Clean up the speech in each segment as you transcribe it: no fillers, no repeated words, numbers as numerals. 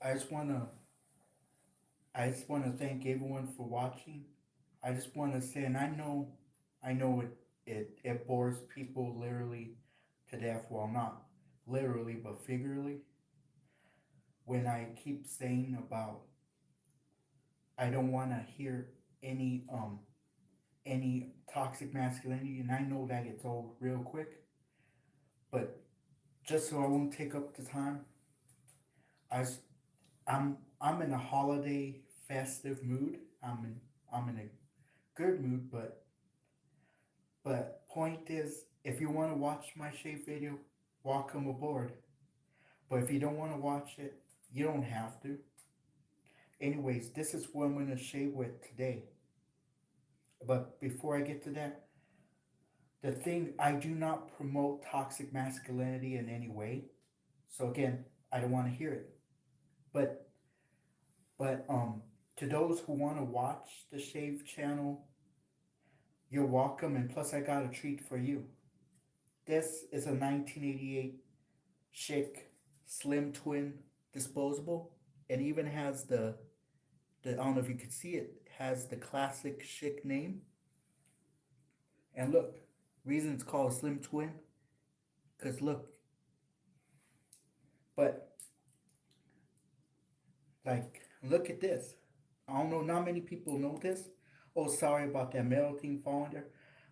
I just wanna I just wanna thank everyone for watching. I just wanna say, and I know it bores people literally to death. Well, not literally, but figuratively. When I keep saying about I don't wanna hear any um any toxic masculinity, and I know that gets old real quick. But just so I won't take up the time, I I'm in a holiday festive mood. I'm in a good mood, but point is, if you want to watch my shave video, welcome aboard. But if you don't want to watch it, you don't have to. Anyways, this is what I'm gonna shave with today. But before I get to that, the thing I do not promote toxic masculinity in any way. So again, I don't want to hear it. But but to those who want to watch the shave channel, you're welcome, and plus I got a treat for you. This is a 1988 Schick Slim Twin Disposable. It even has the I don't know if you could see it, has the classic Schick name. And look, reason it's called a Slim Twin, cause look, but like look at this. I don't know, not many people know this. Oh, sorry about that metal thing falling there,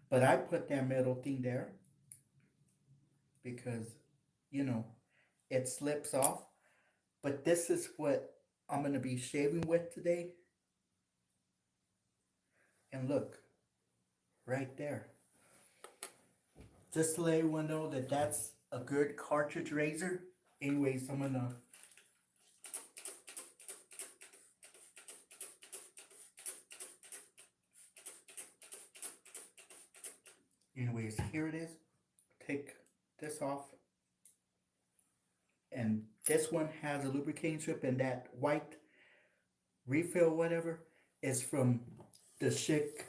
but I put that metal thing there because you know it slips off. But this is what I'm gonna be shaving with today. And look, right there. Just to let everyone know that that's a good cartridge razor. Anyways, here it is. Take this off. And this one has a lubricating strip, and that white refill, whatever, is from the Schick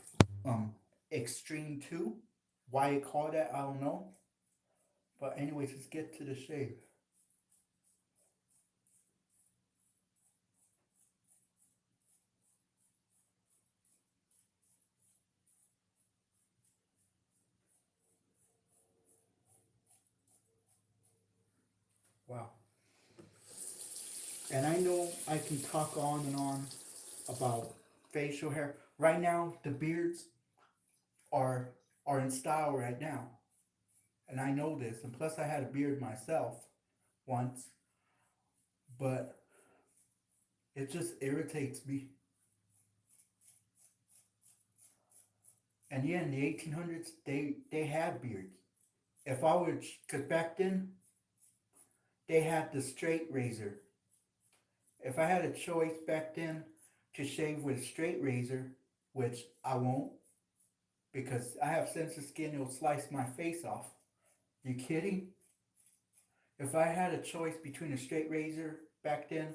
Extreme 2. Why you call that, I don't know. But anyways, let's get to the shave. Wow. And I know I can talk on and on about facial hair. Right now, the beards are are in style right now. And I know this. And plus I had a beard myself once, but it just irritates me. And yeah, in the 1800s, they had beards. If I would, because back then they had the straight razor. If I had a choice back then to shave with a straight razor, which I won't, because I have sensitive skin, it'll slice my face off. You kidding? If I had a choice between a straight razor back then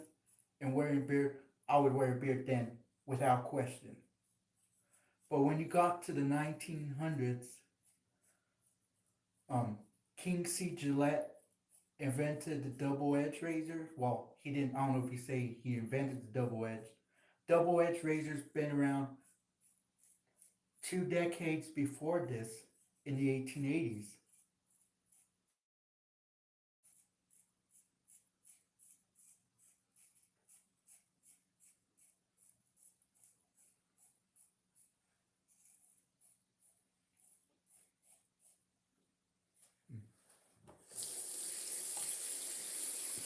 and wearing a beard, I would wear a beard then without question. But when you got to the 1900s, um, King C. Gillette invented the double edge razor. Well, he didn't. I don't know if he say he invented the double edge. Double edge razor's been around 2 decades before this in the 1880s.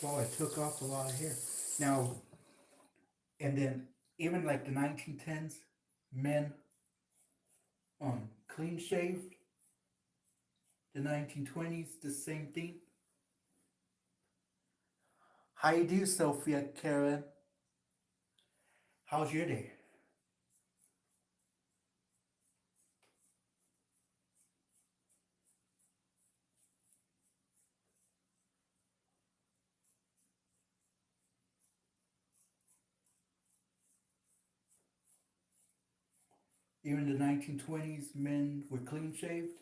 So I took off a lot of hair. Now, and then even like the 1910s, men clean shaved. The 1920s, the same thing. How you do, Sophia Karen? How's your day? Even the 1920s, men were clean shaved.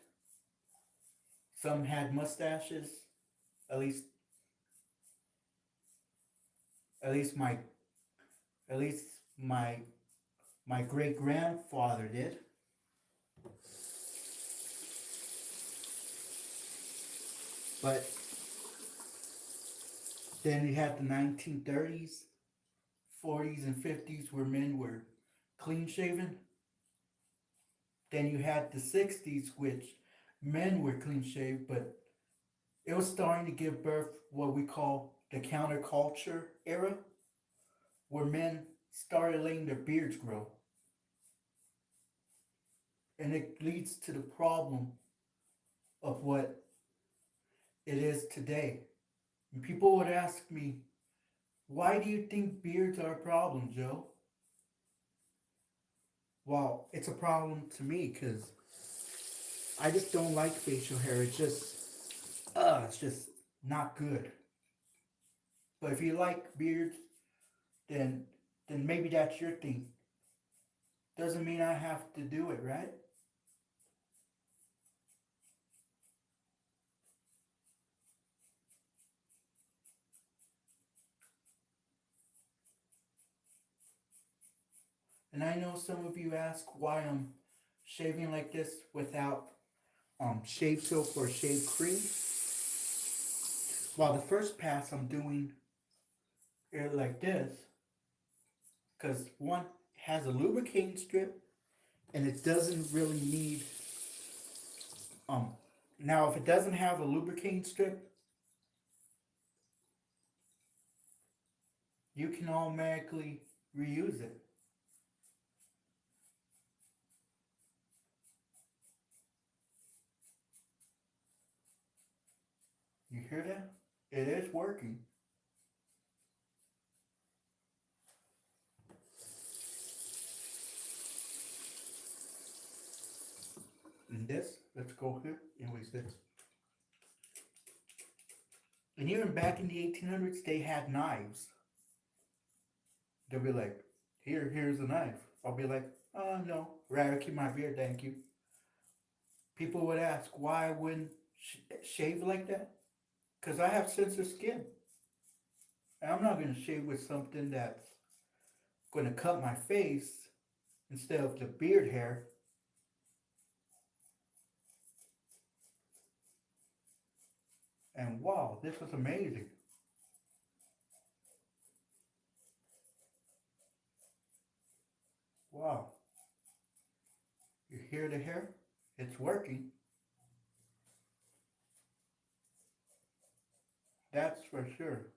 Some had mustaches. At least, At least my at least my my great grandfather did. But then you had the 1930s, 40s, and 50s where men were clean shaven. Then you had the 60s, which men were clean shaved, but it was starting to give birth what we call the counterculture era, where men started letting their beards grow. And it leads to the problem of what it is today. And people would ask me, why do you think beards are a problem, Joe? Well, it's a problem to me because I just don't like facial hair. It's just not good. But if you like beards, then then maybe that's your thing. Doesn't mean I have to do it, right? And I know some of you ask why I'm shaving like this without shave soap or shave cream. While the first pass I'm doing it like this, because one has a lubricating strip and it doesn't really need um now if it doesn't have a lubricating strip, you can automatically reuse it. You hear that? It is working. And this, let's go here. Anyways, this. And even back in the 1800s, they had knives. They'll be like, here's a knife. I'll be like, oh no, rather keep my beard, thank you. People would ask why I wouldn't shave like that. Because I have sensitive skin. And I'm not going to shave with something that's going to cut my face instead of the beard hair. And wow, this was amazing. Wow. You hear the hair? It's working. That's for sure.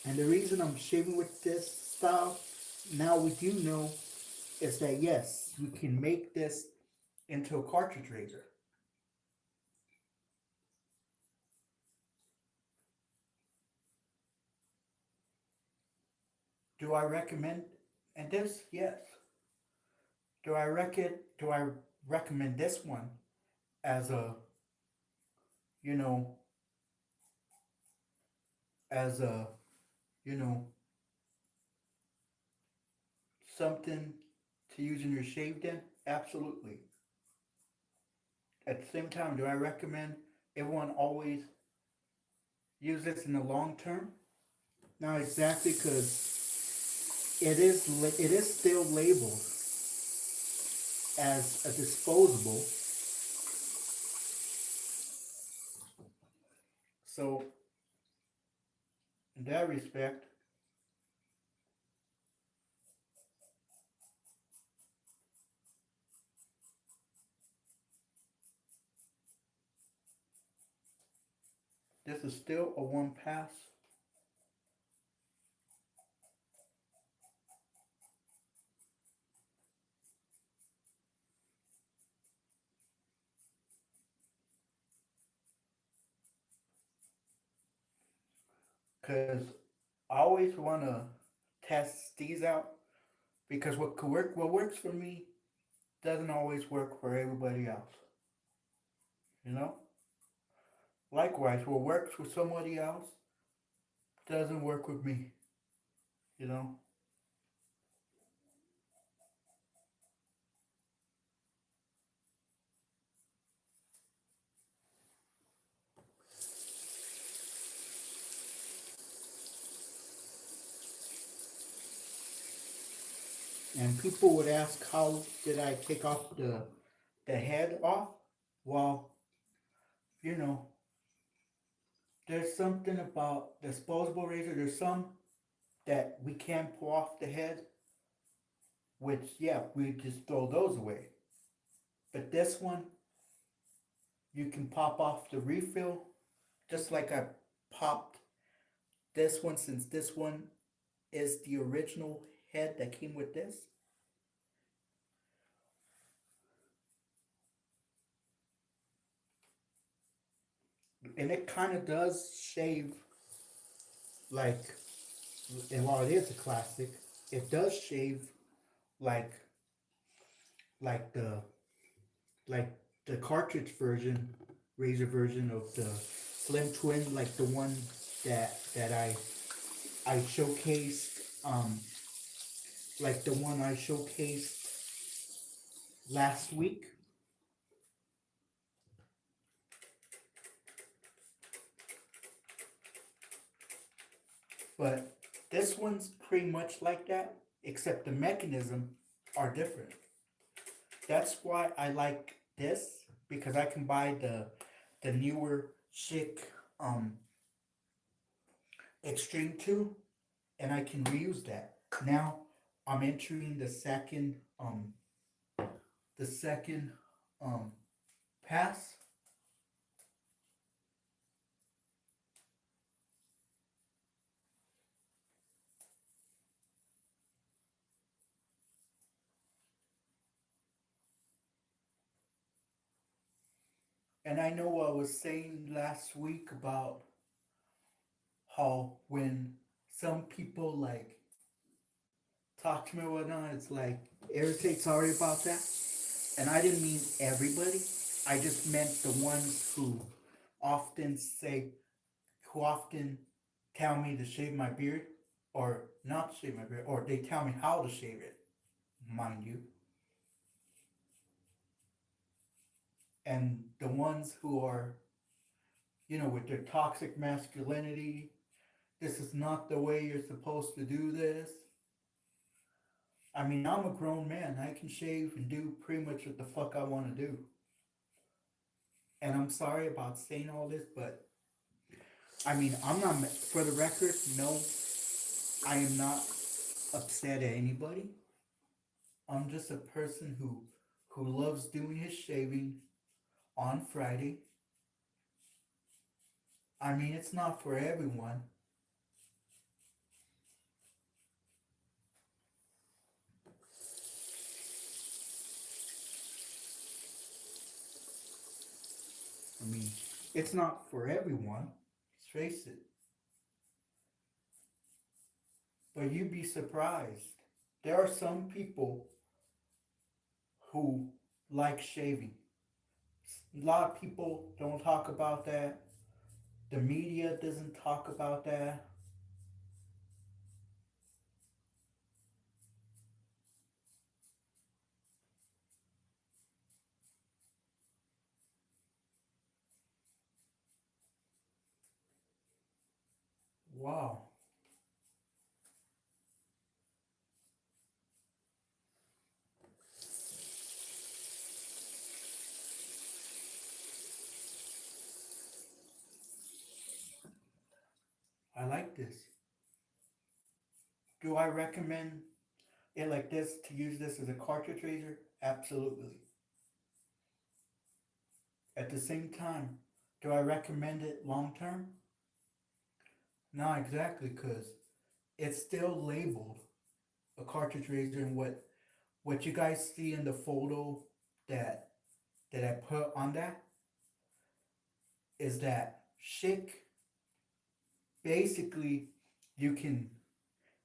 And the reason I'm shaving with this style, now we do know, is that yes, you can make this into a cartridge razor. Do I recommend and this? Yes. Do I recommend this one as a you know as a you know something to use in your shave den? Absolutely. At the same time, do I recommend everyone always use this in the long term? Not exactly, because it is still labeled as a disposable. So in that respect, this is still a one pass. Because I always want to test these out because what works for me doesn't always work for everybody else. You know. Likewise, what works for somebody else doesn't work with me, you know. And people would ask, how did I take off the head off? Well, you know, there's something about disposable razor. There's some that we can pull off the head, which yeah, we just throw those away. But this one, you can pop off the refill, just like I popped this one, since this one is the original head that came with this. And it kind of does shave like, and while it is a classic, it does shave like like the like the cartridge version, razor version of the Slim Twin, like the one that I showcased, like the one I showcased last week. But this one's pretty much like that, except the mechanism are different. That's why I like this, because I can buy the newer Schick um Extreme 2, and I can reuse that. Now I'm entering the second um pass, and I know I was saying last week about how when some people like talk to me or whatnot, it's like irritates. Sorry about that. And I didn't mean everybody. I just meant the ones often say, who often tell me to shave my beard or not shave my beard, or they tell me how to shave it, mind you. And the ones who are, with their toxic masculinity, this is not the way you're supposed to do this. I mean, I'm a grown man. I can shave and do pretty much what the fuck I want to do. And I'm sorry about saying all this, but I mean, I'm not, for the record, no, I am not upset at anybody. I'm just a person who loves doing his shaving on Friday. I mean, it's not for everyone. I mean, it's not for everyone. Let's face it. But you'd be surprised. There are some people who like shaving. A lot of people don't talk about that. The media doesn't talk about that. Wow. I like this. Do I recommend it like this, to use this as a cartridge razor? Absolutely. At the same time, do I recommend it long term? Not exactly, because it's still labeled a cartridge razor, and what you guys see in the photo that I put on that is that Schick, basically, you can,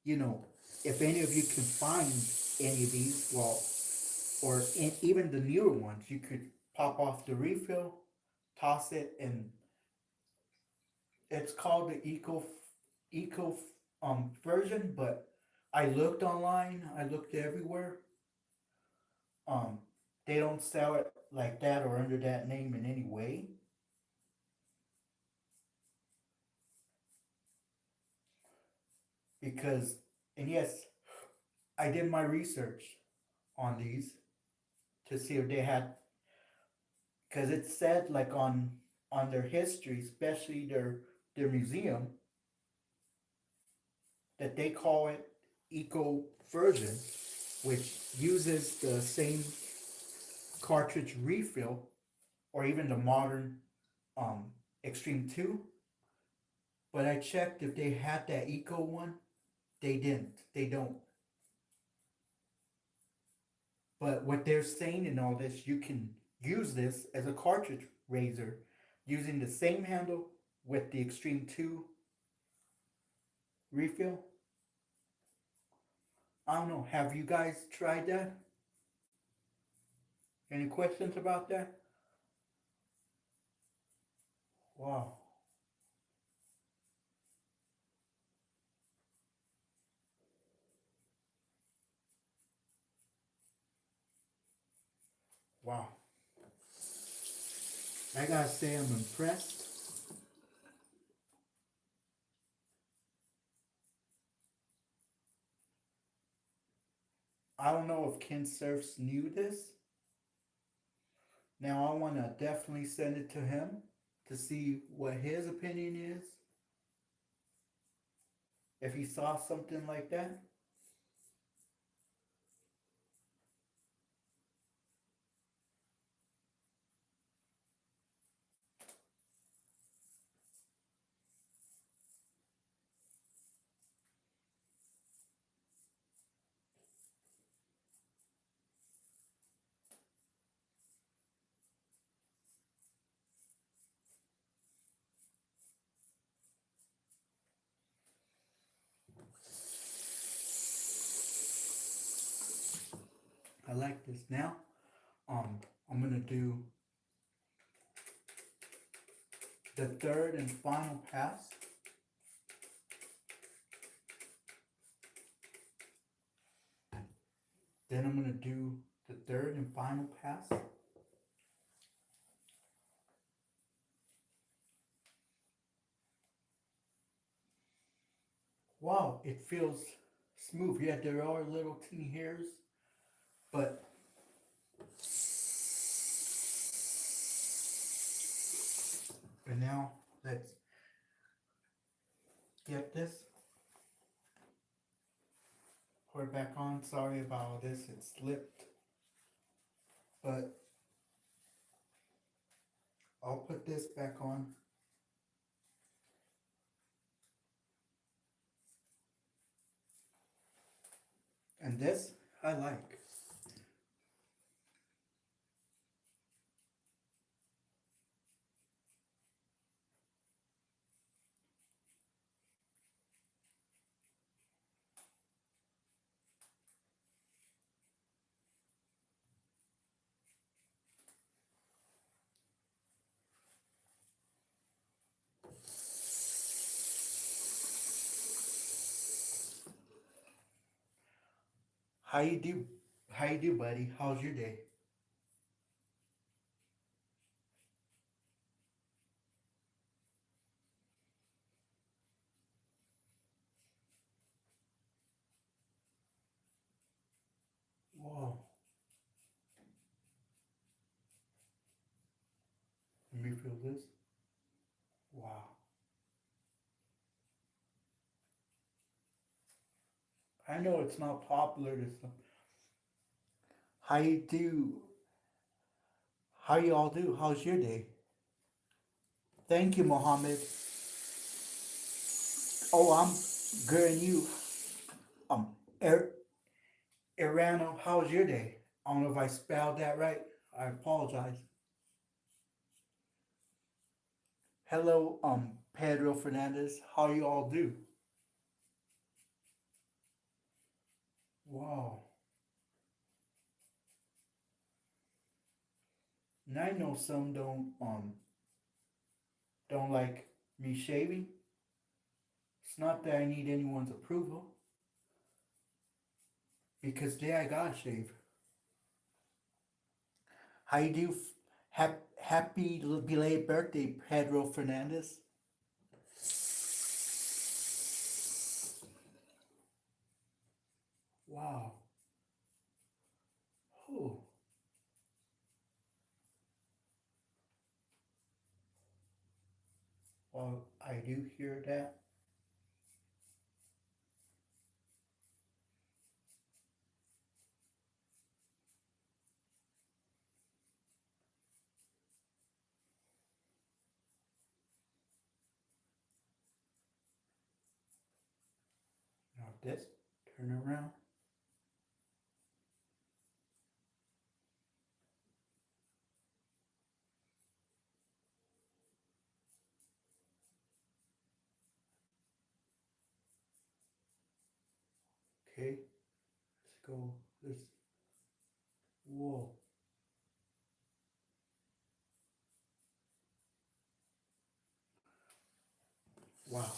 you know, if any of you can find any of these, well, or even the newer ones, you could pop off the refill, toss it, and it's called the Eco eco version, but I looked online, I looked everywhere. Um, they don't sell it like that or under that name in any way. Because, and yes, I did my research on these to see if they had, because it said like on their history, especially their museum, that they call it eco version, which uses the same cartridge refill or even the modern um, Extreme 2. But I checked if they had that eco one. They didn't. They don't. But what they're saying in all this, you can use this as a cartridge razor using the same handle with the Extreme 2 refill. I don't know. Have you guys tried that? Any questions about that? Wow. Wow. I gotta say, I'm impressed. I don't know if Ken Surfs knew this. Now I want to definitely send it to him to see what his opinion is. If he saw something like that. I like this. Now, I'm gonna do the third and final pass. Then I'm gonna do the third and final pass. Wow, it feels smooth. Yeah, there are little teeny hairs, but and now let's get this. Put it back on. Sorry about all this. It slipped, but I'll put this back on. And this I like. How you do? How you do, buddy? How's your day? Whoa. Let me feel this. Wow. I know it's not popular to some. How you do? How you all do? How's your day? Thank you, Mohammed. Oh, I'm good and you. Um, er, Irano, how's your day? I don't know if I spelled that right. I apologize. Hello, Pedro Fernandez. How you all do? Wow. And I know some don't like me shaving. It's not that I need anyone's approval, because today I gotta shave. How you do? Happy belated birthday, Pedro Fernandez. Wow. Oh. Well, I do hear that. Now this, turn around. Okay, let's go. Let's. Whoa. Wow.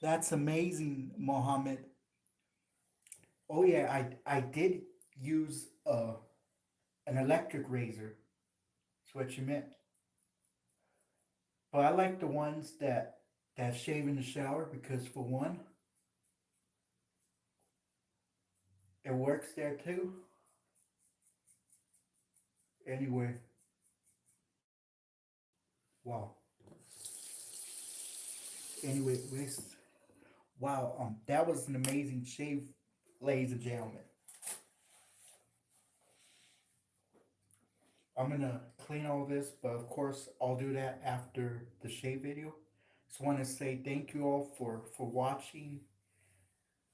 That's amazing, Mohammed. Oh yeah, I did use an electric razor. That's what you meant. But I like the ones that shave in the shower because for one, it works there too. Anyway, wow. Anyway, wow. That was an amazing shave, ladies and gentlemen. I'm gonna clean all this, but of course I'll do that after the shave video. Just want to say thank you all for watching,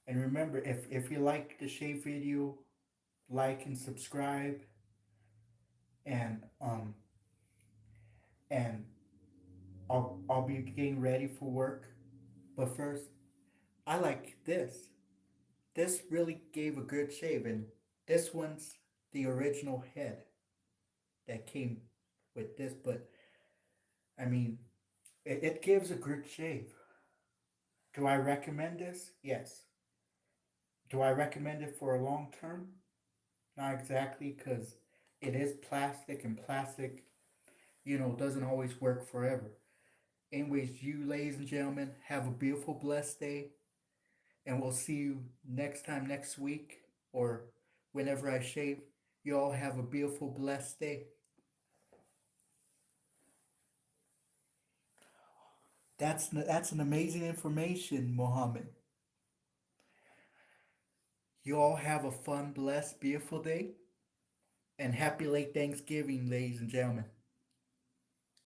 and remember, if you like the shave video, like and subscribe, and and I'll be getting ready for work. But first, I like this. This really gave a good shave, and this one's the original head that came with this. But I mean, it gives a good shave. Do I recommend this? Yes. Do I recommend it for a long term? Not exactly, because it is plastic, and plastic, doesn't always work forever. Anyways, you ladies and gentlemen, have a beautiful, blessed day, and we'll see you next time next week or whenever I shave. You all have a beautiful, blessed day. That's an amazing information, Mohammed. You all have a fun, blessed, beautiful day, and happy late Thanksgiving, ladies and gentlemen.